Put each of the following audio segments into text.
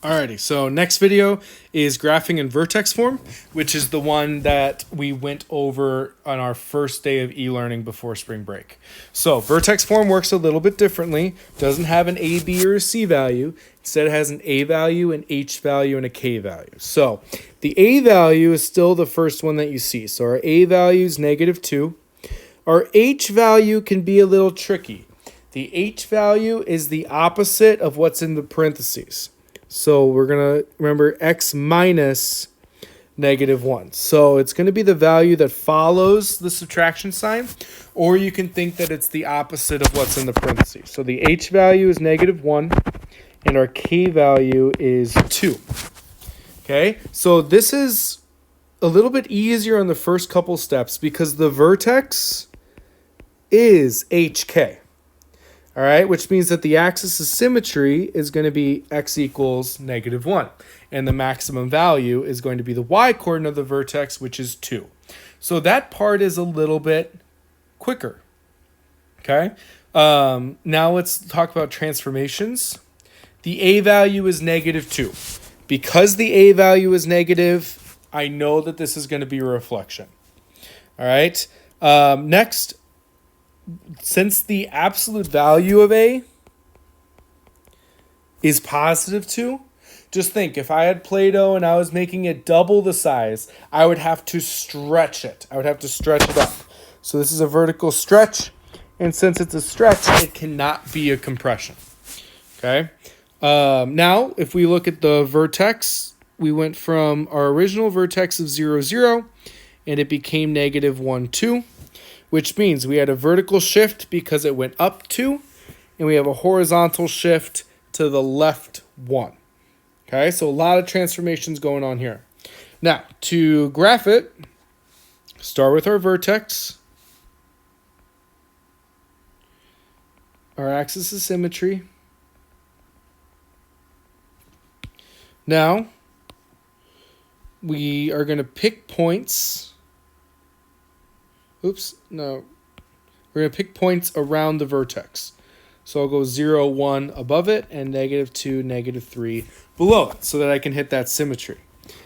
Alrighty, so next video is graphing in vertex form, which is the one that we went over on our first day of e-learning before spring break. So vertex form works a little bit differently. Doesn't have an A, B, or a C value. Instead, it has an A value, an H value, and a K value. So the A value is still the first one that you see. So our A value is -2. Our H value can be a little tricky. The H value is the opposite of what's in the parentheses. So we're going to remember x minus -1. So it's going to be the value that follows the subtraction sign, or you can think that it's the opposite of what's in the parentheses. So the H value is -1, and our K value is 2. Okay, so this is a little bit easier on the first couple steps because the vertex is HK. All right, which means that the axis of symmetry is going to be x equals -1. And the maximum value is going to be the y-coordinate of the vertex, which is 2. So that part is a little bit quicker. Okay, now let's talk about transformations. The A value is -2. Because the A value is negative, I know that this is going to be a reflection. All right, next, since the absolute value of A is +2, just think, if I had Play-Doh and I was making it double the size, I would have to stretch it. I would have to stretch it up. So this is a vertical stretch, and since it's a stretch, it cannot be a compression. Okay? Now, if we look at the vertex, we went from our original vertex of 0, 0, and it became -1, 2. Which means we had a vertical shift because it went up 2, and we have a horizontal shift to the left 1. Okay, so a lot of transformations going on here. Now, to graph it, start with our vertex, our axis of symmetry. Now, we are going to pick points. Oops, no. We're going to pick points around the vertex. So I'll go 0, 1 above it and -2, -3 below it so that I can hit that symmetry.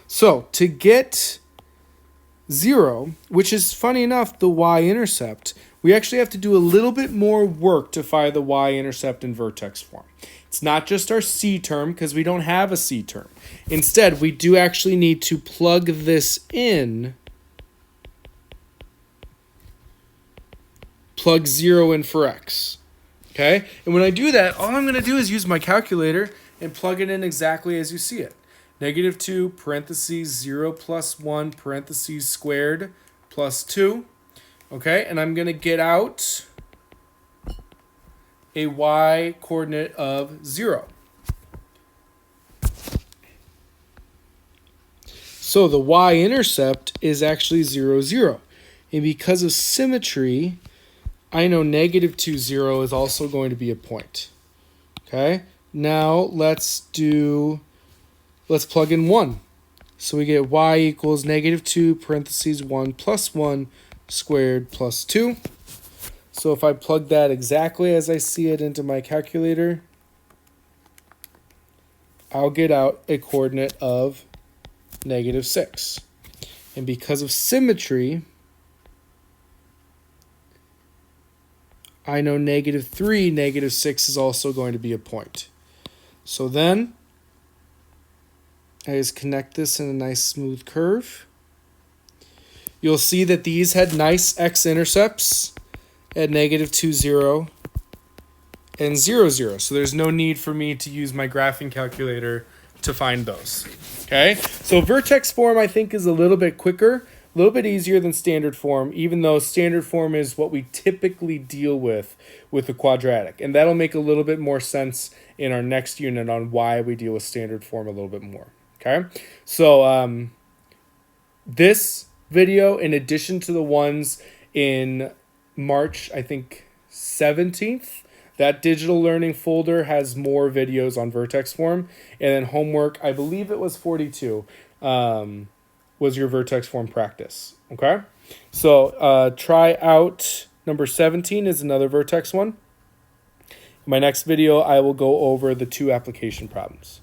So to get 0, which is funny enough, the y-intercept, we actually have to do a little bit more work to find the y-intercept in vertex form. It's not just our C term because we don't have a C term. Instead, we do actually need to plug this in. Plug 0 in for x. Okay? And when I do that, all I'm going to do is use my calculator and plug it in exactly as you see it. -2, parentheses, 0 plus 1, parentheses squared, plus 2. Okay? And I'm going to get out a y-coordinate of 0. So the y-intercept is actually 0, 0. And because of symmetry, I know -2, 0 is also going to be a point. Okay, now let's plug in 1. So we get y equals -2, parentheses 1 plus 1 squared plus 2. So if I plug that exactly as I see it into my calculator, I'll get out a coordinate of -6. And because of symmetry, I know -3, -6 is also going to be a point. So then I just connect this in a nice smooth curve. You'll see that these had nice x-intercepts at -2, 0 and 0, 0. So there's no need for me to use my graphing calculator to find those. Okay, so vertex form I think is a little bit quicker. A little bit easier than standard form, even though standard form is what we typically deal with the quadratic. And that'll make a little bit more sense in our next unit on why we deal with standard form a little bit more. Okay, so this video, in addition to the ones in March, I think 17th, that digital learning folder has more videos on vertex form. And then homework, I believe it was 42. Was your vertex form practice. Okay, so try out number 17 is another vertex one. In my next video, I will go over the 2 application problems.